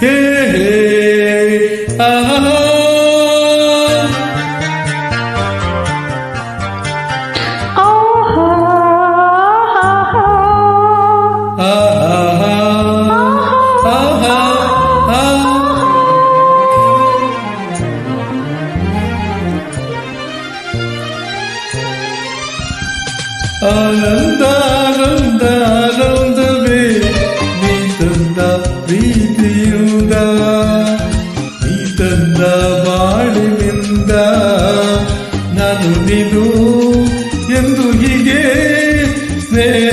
ಹೇ ಹೇ ಆಹಾ ಆನಂದ ಆನಂದ ಆನಂದವೇ ನೀ ತಂದ ಪ್ರೀತಿಯಿಂದ ನೀ ತಂದ ಬಾಳಿನಿಂದ ನಾನು ನೀನು ಎಂದು ಹೀಗೆ ಸ್ನೇಹ